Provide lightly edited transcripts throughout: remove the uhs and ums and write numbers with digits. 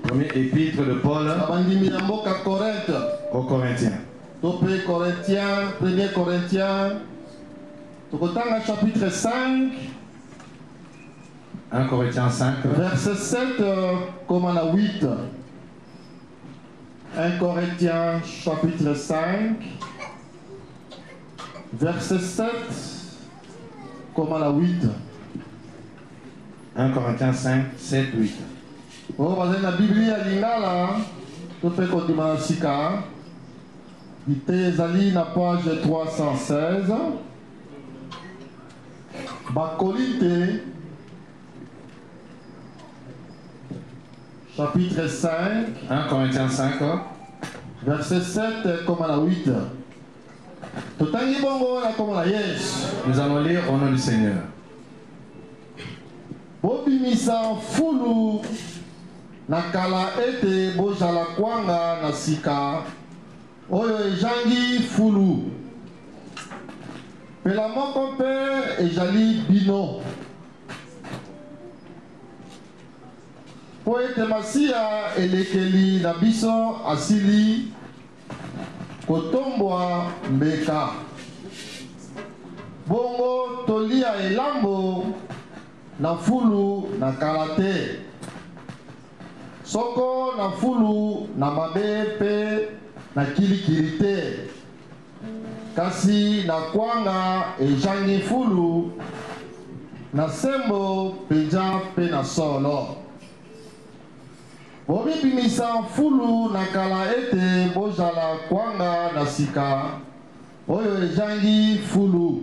Premier épître de Paul aux Corinthiens. Topé Corinthiens, 1er Corinthiens, Tokotanga chapitre 5, 1 Corinthiens 5, verset 7 comme à la 8. 1 Corinthiens chapitre 5, verset 7 comme à la 8. 1 Corinthiens 5, 7, 8. Oh, vous avez la Bible à l'ingala, Topé Kodima Sika. Ezali na page 316. Bakolite chapitre 5, 1 Corinthiens 5, verset 7 comme à la 8. Totangi bongo na comme la yes. Nous allons lire au nom du Seigneur. Bobimisa fulu na kala ete bojala kwanga na sika oyo ejangi fulu pela moko mpe ejali bino po ete masiya elekeli na biso asili kotombwa mbeka bongo tolia elambo na fulu na kala te soko na fulu na mabe mpe na kilikili te kasi na kwanga ejangi fulu na sembo penza mpe na solo bomibimisa fulu na kala ete bozala kwanga na sika oyo ejangi fulu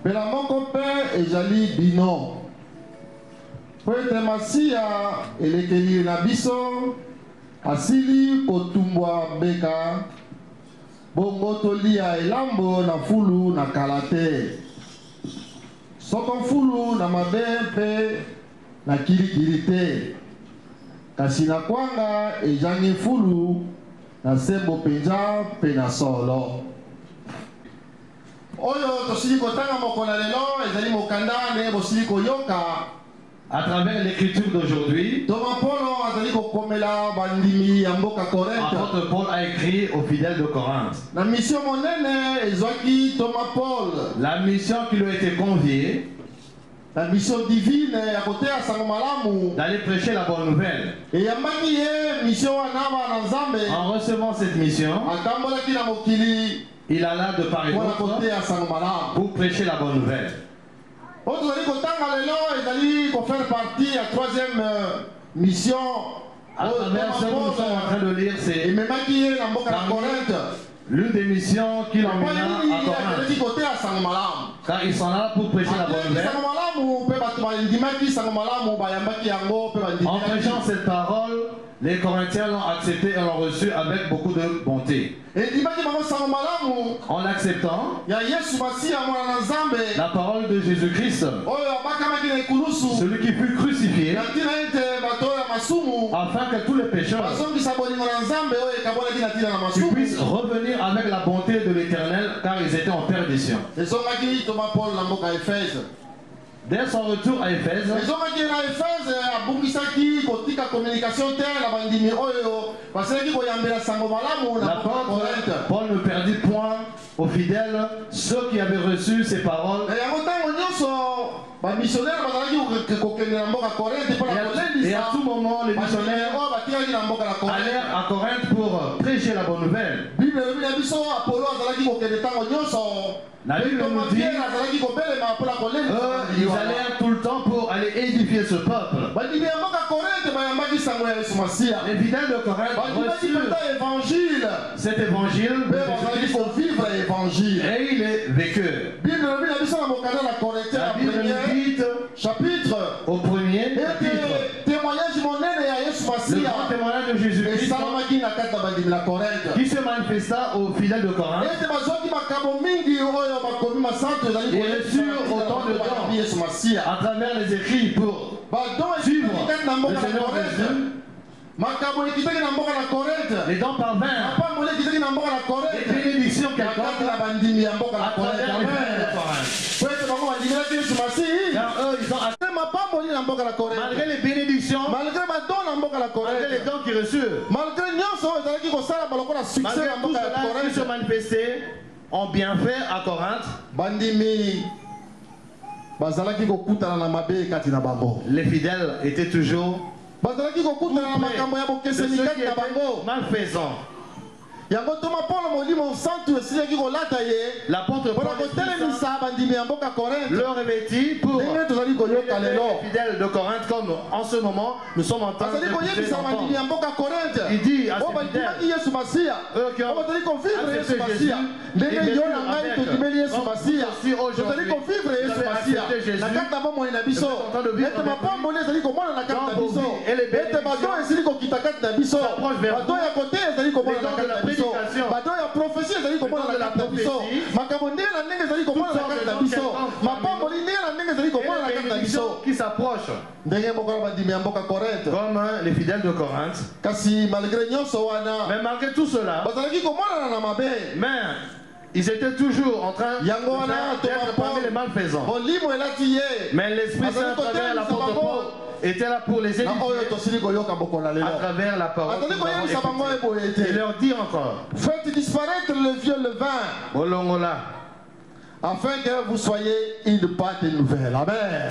pela moko mpe ezali bino po ete masiya elekeli na biso asili kotumbwa mbeka bongo tolia elambo na fulu na kala te soko fulu na mabe mpe na kilikili te kasi na kwanga ejangi fulu na sembo penza mpe na solo oyo tosili kotanga mokolo lelo ezali mokanda nde bosili koyoka. À travers l'écriture d'aujourd'hui, l'apôtre Paul a écrit aux fidèles de Corinthe. La mission qui lui a été confiée, la mission divine, d'aller prêcher la bonne nouvelle. En recevant cette mission, il alla de part et d'autre pour prêcher la bonne nouvelle. Autre faire partie de la troisième mission. À travers ce que nous sommes en train de lire, c'est l'une des missions qu'il emmena à Corinthe. Car ils sont là pour prêcher la bonne nouvelle. En prêchant cette parole, les Corinthiens l'ont accepté et l'ont reçu avec beaucoup de bonté. En l'acceptant, la parole de Jésus-Christ, celui qui fut crucifié, afin que tous les pécheurs puissent revenir avec la bonté de l'Éternel, car ils étaient en perdition. Dès son retour à Éphèse, Paul ne perdit point aux fidèles ceux qui avaient reçu ces paroles. Et à tout moment, les missionnaires allèrent à Corinthe pour prêcher la bonne nouvelle. La Bible nous dit ils allèrent tout le temps pour aller édifier ce peuple. Les fidèles de Corinthe reçurent cet évangile et il est vécu. La Bible nous dit chapitre au premier le grand témoignage de Jésus-Christ qui se manifesta aux fidèles de Corinthe et reçurent autant de temps à travers les écrits pour suivre le Seigneur Jésus. Les dons parvinrent, les bénédictions quelconques à travers les fidèles de Corinthe. Car eux, ils ont malgré les bénédictions, malgré les dons qu'ils reçurent, malgré tout cela qui se manifestait en bienfait à Corinthe, les fidèles étaient toujours malfaisants. L'apôtre Paul le revêtit pour les fidèles de Corinthe, comme en ce moment nous sommes en train de il dit à ses fidèles, eux qui ont accepté Jésus, aussi aujourd'hui, vous avez accepté Jésus, et les bénédictions s'approchent vers vous, les dons de la prédication, la prophétie, qui s'approchent comme les fidèles de Corinthe. Mais malgré tout cela, mais ils étaient toujours en train d'être parmi les malfaisants. Mais l'Esprit Saint à travers l'apôtre Paul était là pour les édifier à travers la parole. Il leur dit encore, faites disparaître le vieux levain, afin que vous soyez une pâte nouvelle. Amen.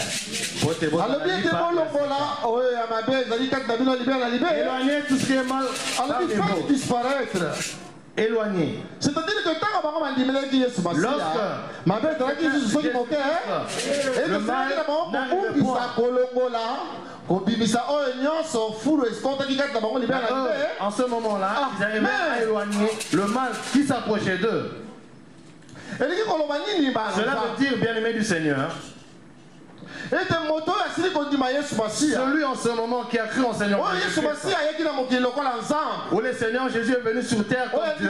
Éloignez tout ce qui est mal. Faites disparaître. Éloigné. C'est-à-dire que en ce moment-là, ils arrivaient à éloigner le mal qui s'approchait d'eux. Cela veut dire, bien-aimé du Seigneur, celui en ce moment qui a cru en Seigneur Jésus, où le Seigneur Jésus est venu sur terre comme Dieu,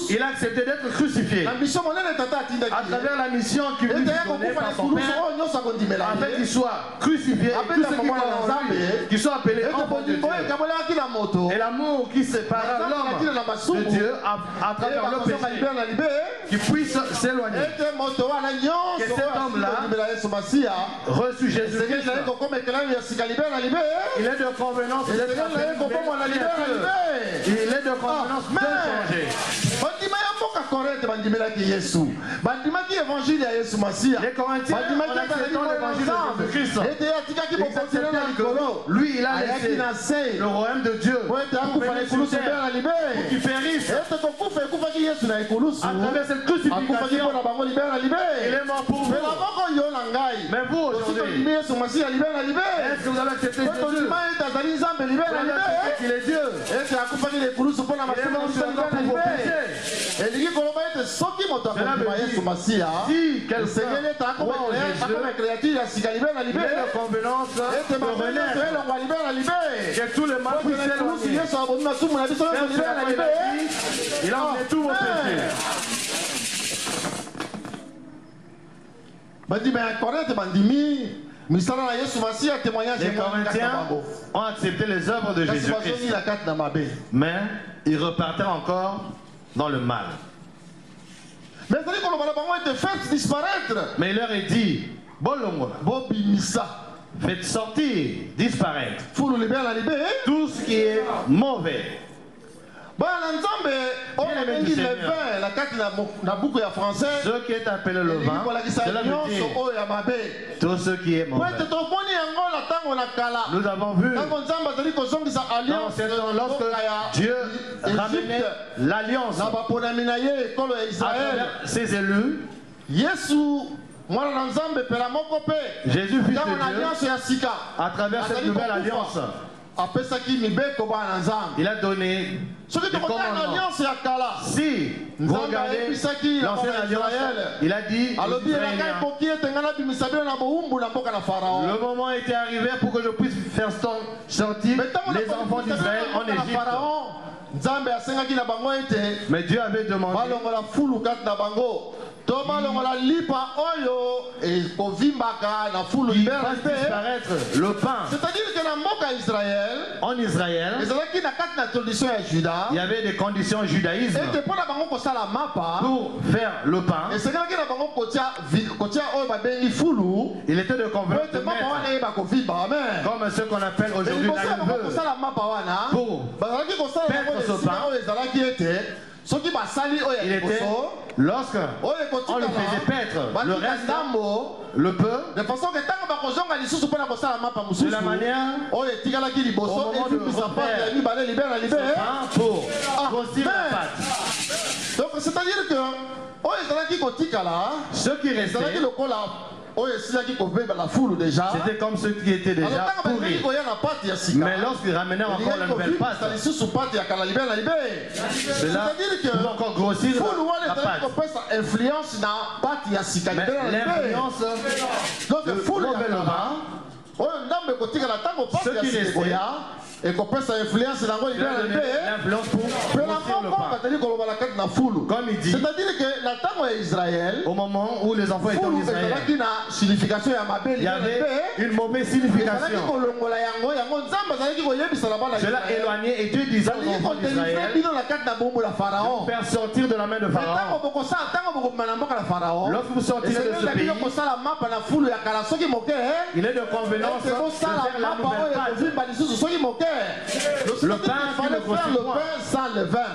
il a accepté d'être crucifié à travers la mission qui lui fut donnée par son Père, afin qu'il soit crucifié et tous ceux qui croient en lui, qui soient appelés enfants de Dieu. Et l'amour qui sépare l'homme de Dieu à travers le péché, qui puisse s'éloigner. Que cet homme-là reçu Jésus-Christ, il est de convenance d'être il est de convenance de changer. Les Corinthiens, en acceptant l'évangile de Jésus-Christ, lui, il a laissé le royaume de Dieu pour venir sur terre, pour qu'il périsse. À travers cette crucifixion, il est mort pour vous. Mais vous, aujourd'hui, est-ce que vous avez accepté Jésus? Vous avez accepté qu'il est Dieu. Il est mort sur la croix pour vos péchés. Cela veut dire, si quelqu'un croit en Jésus, il est de convenance de renaître, que tous les mal puissent s'éloigner. Il a enlevé tous vos péchés. Les Corinthiens ont accepté les œuvres de Jésus-Christ, mais ils repartaient encore dans le mal. Mais il leur est dit, faites sortir, disparaître tout ce qui est mauvais. Ce qui est appelé le vin, cela veut dire tout ce qui est mauvais. Nous avons vu dans ce temps, lorsque Dieu ramenait l'alliance à travers ses élus, Jésus, fils de Dieu, à travers cette nouvelle alliance, il a donné des commandements. Si vous regardez l'ancienne alliance, il a dit le moment était arrivé pour que je puisse faire sortir les enfants d'Israël en Égypte. Mais Dieu avait demandé Thomas longola lipa oyo et kovimbaka na fulu libère disparaître le pain. C'est-à-dire que dans mboka Israël, En Israël, ezalaki na kati na tradition ya Juda, il y avait des conditions judaïsme et pour na bango kosala mapa pour faire le pain. et c'est que na bango kotia oyo babengi fulu. Il était de convaincre de mettre, comme ce qu'on appelle aujourd'hui la levure, pour mettre ce pain. Il était, lorsque on lui faisait paître le reste, le peu, de façon que de la manière au moment de refaire ce pain pour grossir la pâte. Donc c'est-à-dire que Ce qui restait, c'était comme ceux qui étaient déjà pourris. Mais lorsqu'ils ramenaient encore la nouvelle pâte, cela pouvait encore grossir la pâte. Mais l'influence de mauvais levain, ce qui restait, et qu'on peut influence l'influence pour grossir le pain. Comme il dit, c'est-à-dire que la tango Israël, au moment où les enfants étaient en Israël, il y avait une mauvaise signification. Cela éloignait et Dieu disait aux enfants d'Israël de faire sortir de la main de Pharaon. Lorsque vous sortirez de ce pays, il est de convenance de faire la nouvelle pâte. Le pain qui ne grossit point. Sans le vin.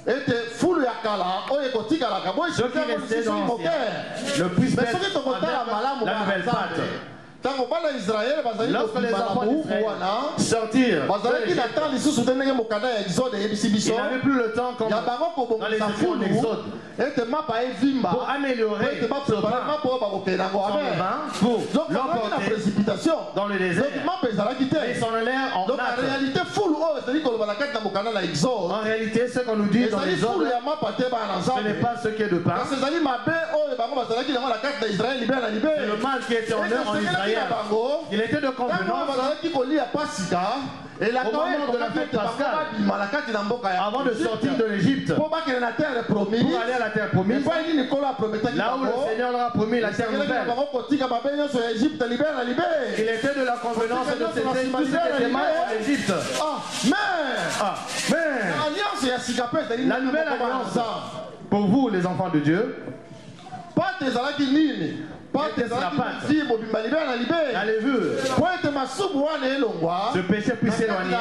Et foule ya kala, ce qui restait dans l'ancien ne puisse être avec la nouvelle pâte. Lorsque les enfants d'Israël sortirent, ils n'avaient plus le temps comme dans les écrits en Exode pour améliorer ce pain sans le vin, pour l'emporter dans le désert. Et ils s'en allèrent en natte. En réalité, ce qu'on nous dit dans les ordres, ce n'est pas ce qui est de pain. C'est le mal qui était en eux en Israël. Il était de convenance au moment de la fête pascale, avant de sortir de l'Égypte pour aller à la terre promise, là où le Seigneur leur a promis la terre nouvelle. Il était de la convenance de cesser tout ce qui était mal en Égypte. Amen. La nouvelle alliance pour vous, les enfants de Dieu, la pâte, la levure, ce péché puisse s'éloigner.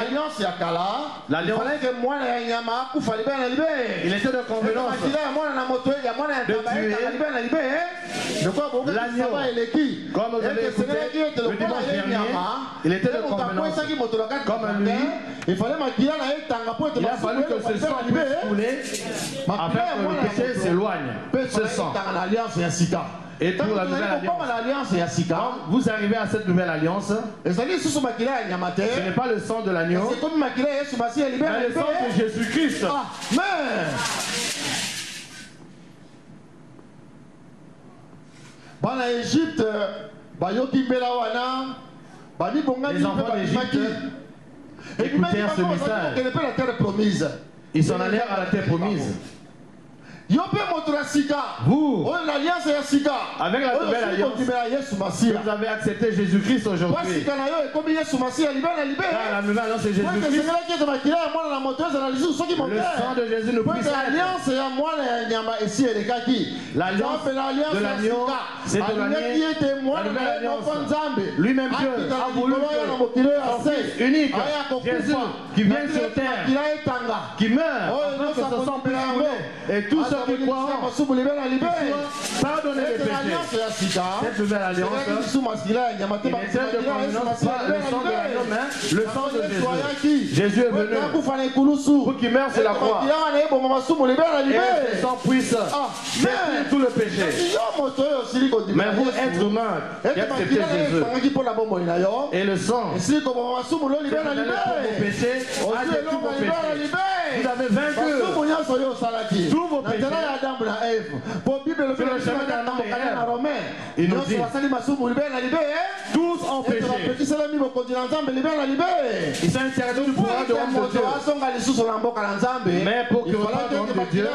L'alliance, il était de convenance de tuer l'agneau. Comme vous avez écouté le dimanche dernier, il était de convenance. Comme lui, il a fallu que ce sang puisse couler afin que le péché s'éloigne. Ce sang. Et pour la nouvelle alliance, quand vous arrivez à cette nouvelle alliance, ce n'est pas le sang de l'agneau, mais le sang de Jésus-Christ. Les enfants d'Égypte écoutèrent ce message. Ils s'en allèrent à la terre promise. Vous, avec la nouvelle alliance, vous avez accepté Jésus-Christ aujourd'hui. Car la nouvelle alliance c'est Jésus-Christ. Le sang de Jésus nous puisse être. L'alliance de l'agneau s'est éloignée. La nouvelle alliance, lui-même Dieu a voulu que son Fils unique, Jésus, qui vient sur terre, qui meurt, afin que ce sang puisse couler. Et tout ce qui croit pardonner les péchés. Cette nouvelle alliance, il était de convenance pas le sang de l'agneau, mais le sang de Jésus. Jésus est venu pour qu'il meure sur la croix. Et que son sang puisse détruire tout le péché. Mais vous, être humain, qui acceptez Jésus, et le sang, qui est pour vos péchés, a détruit vos péchés. Vous avez vaincu. Tous vos péchés. Il nous dit, tous ont péché. Ils sont interdits du pouvoir de l'homme de Dieu. Mais pour que le pouvoir de l'homme de Dieu,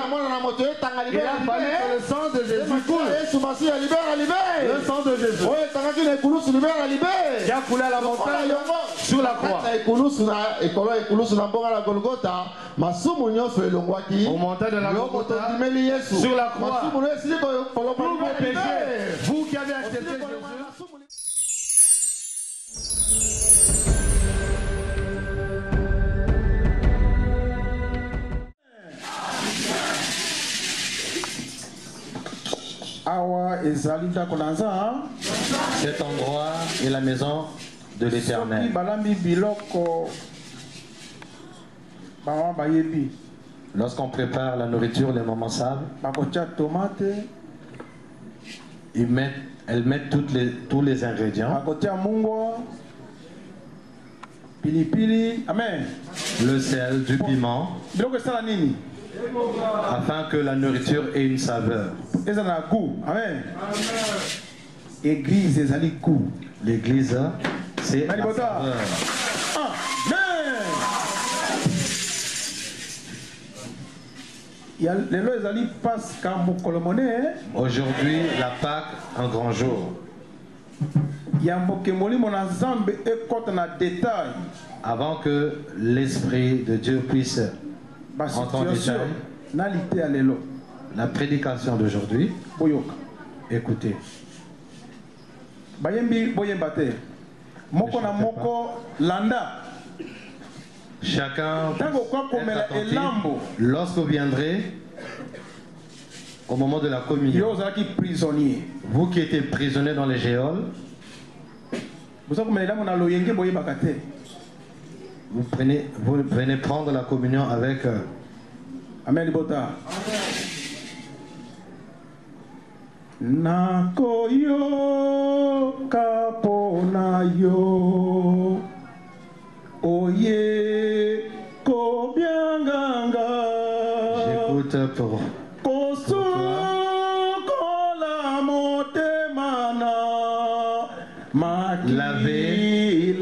il a fallu que le sang de Jésus coule. Le sang de Jésus qui a coulé à la montagne sur la croix. Au montant de la Golgotha, sur la croix, tous vos péchés, vous qui avez accepté Jésus. Cet endroit est la maison de l'Éternel. Lorsqu'on prépare la nourriture, les mamans savent, elles mettent tous les ingrédients. Le sel, du piment, afin que la nourriture ait une saveur. L'église, c'est la saveur. Aujourd'hui, la Pâque, un grand jour. Avant que l'Esprit de Dieu puisse entrer en détail, la prédication d'aujourd'hui, écoutez. Chacun est attentif. Lorsque vous viendrez au moment de la communion, vous qui étiez prisonniers dans les géoles, vous venez prendre la communion avec Amen. Nakoyo kaponayo oye kobyanganga. J'écoute pour laver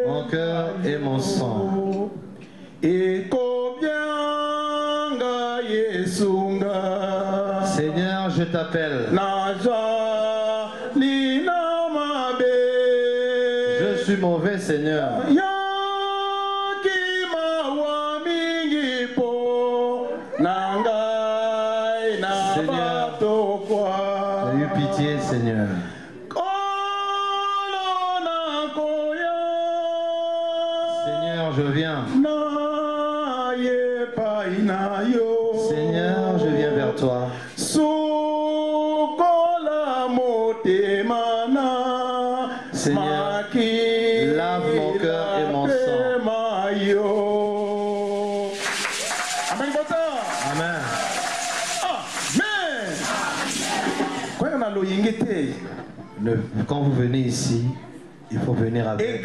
mon cœur et mon sang. Seigneur, je t'appelle. Je suis mauvais, Seigneur. Seigneur, j'ai eu pitié, Seigneur. Seigneur, je viens. Seigneur, je viens vers toi. Seigneur, lave mon cœur et mon sang. Amen. Quand vous venez ici, il faut venir avec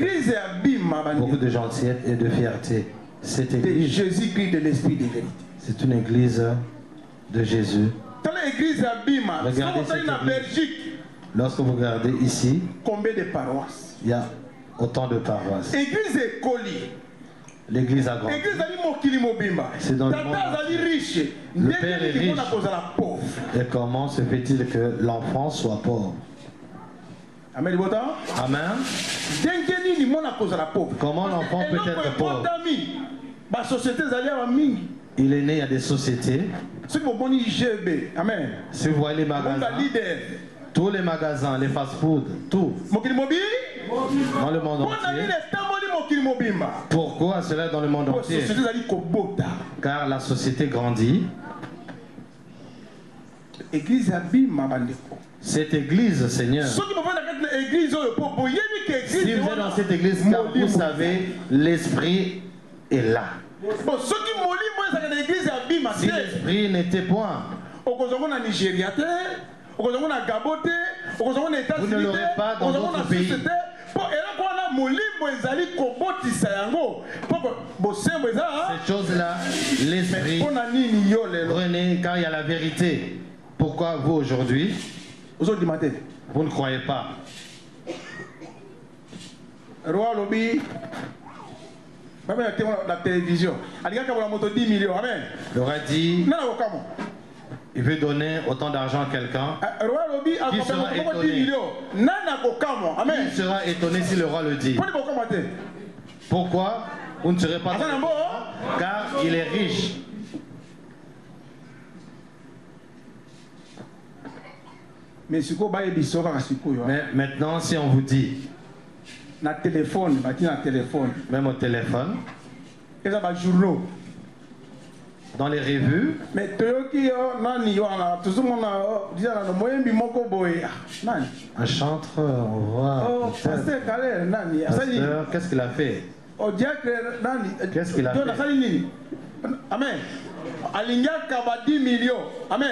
beaucoup de gentillesse et de fierté. Cette église, Jésus-Christ de l'Esprit de vérité. C'est une église de Jésus. Regardez cette église. Lorsque vous regardez ici, combien de paroisses? Il y a autant de paroisses. L'église est colie. L'église a grandi. C'est dans le monde. Le père est riche. Et comment se fait-il que l'enfant soit pauvre? Amen. Amen. Comment l'enfant peut être pauvre? Il est né à des sociétés. Si vous voyez les magasins, tous les magasins, les fast-food, tout. Dans le monde entier. Pourquoi cela dans le monde entier? Car la société grandit. cette église, Seigneur. Si vous êtes dans cette église, car vous savez, l'esprit est là. Si l'esprit n'était point, vous ne l'aurez pas dans d'autres pays. Cette chose-là, l'esprit, prenez, car il y a la vérité. Pourquoi vous aujourd'hui, vous ne croyez pas? Roi Lobby, la télévision. Il aura dit, il veut donner autant d'argent à quelqu'un. Qui sera étonné? Qui sera étonné si le roi le dit? Pourquoi vous ne serez pas étonné? Car il est riche. Mais maintenant, si on vous dit, même au téléphone, dans les revues, un chantre, on voit. Pasteur, qu'est-ce qu'il a fait? Qu'est-ce qu'il a fait? Amen.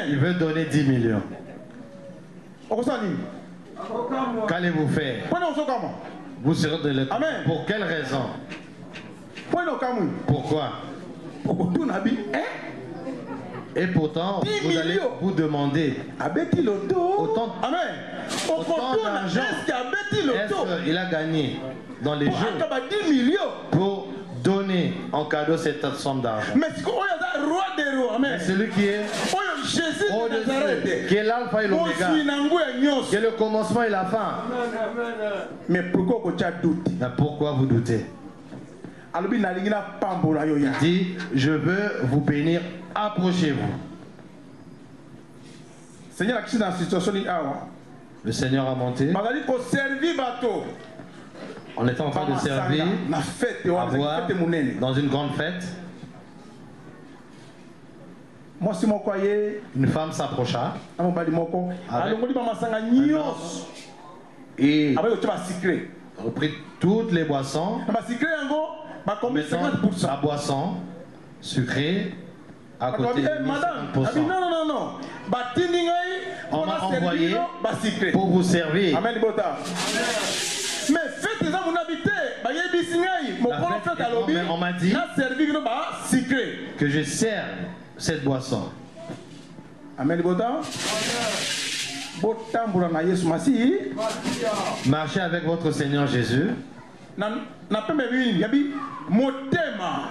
Il veut donner 10 millions. Qu'allez-vous faire? Vous serez de l'état. Pour quelle raison? Pourquoi? Et pourtant, vous allez vous demander autant d'argent. Est-ce qu'il a gagné dans les jeux pour donner en cadeau cette somme d'argent? Mais celui qui est au-dessus, qui est l'alpha et l'oméga, qui est le commencement et la fin. Mais pourquoi vous doutez? Il dit, je veux vous bénir, approchez-vous. Le Seigneur a monté. On était en train de servir, à boire, dans une grande fête. Une femme s'approcha. Et reprit toutes les boissons. La boisson sucrée à côté de 50%. On m'a envoyé pour vous servir. Mais faites ça mon habité. On m'a dit que je sers cette boisson. Marchez avec votre Seigneur Jésus.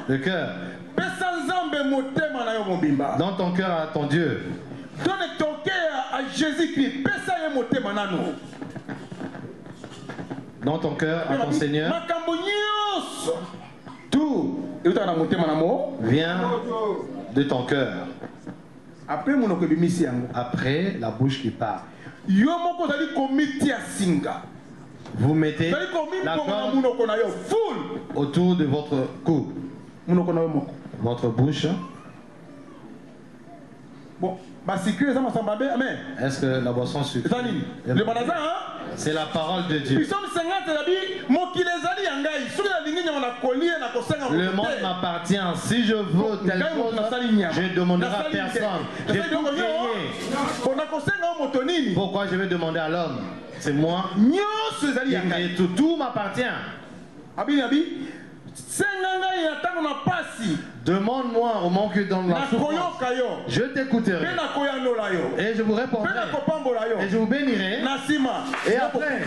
Le cœur. Dans ton cœur à ton Dieu. Donne ton cœur à Jésus-Christ. Dans ton cœur à ton Seigneur. Tout vient de ton cœur. Après la bouche qui parle. Vous mettez la corde autour de votre cou. Votre bouche. Bon, est-ce que la boisson sucrée? C'est la parole de Dieu. Le monde m'appartient. Si je veux telle chose, je ne demanderai à personne. J'ai tout créé. Pourquoi je vais demander à l'homme? C'est moi qui ai créé tout. Tout m'appartient. Demande-moi au moment que dans la souffrance, je t'écouterai et je vous répondrai et je vous bénirai. Et après, et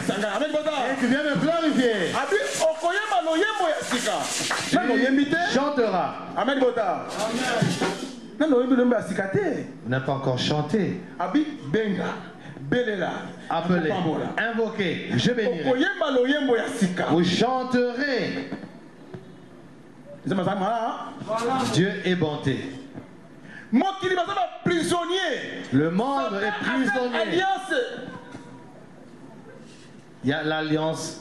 tu viens me glorifier. Tu chanteras. Vous n'avez pas encore chanté. Appelez, invoquez, je bénirai. Vous chanterez. Dieu est bonté. Le monde est prisonnier. Il y a l'alliance.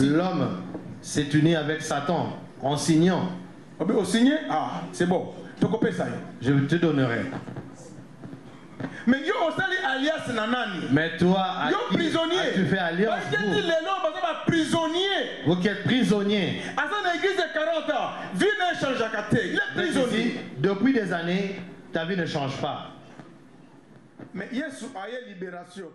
L'homme s'est uni avec Satan en signant. Ah, c'est bon. Je te donnerai. Mais yo osali alias nanani. Mais toi, yo prisonnier. Tu fais alliance. Vous qui êtes prisonnier. À son église de 40 ans, vie ne change à côté. Il est prisonnier. Depuis des années, ta vie ne change pas. Mais il y a une libération.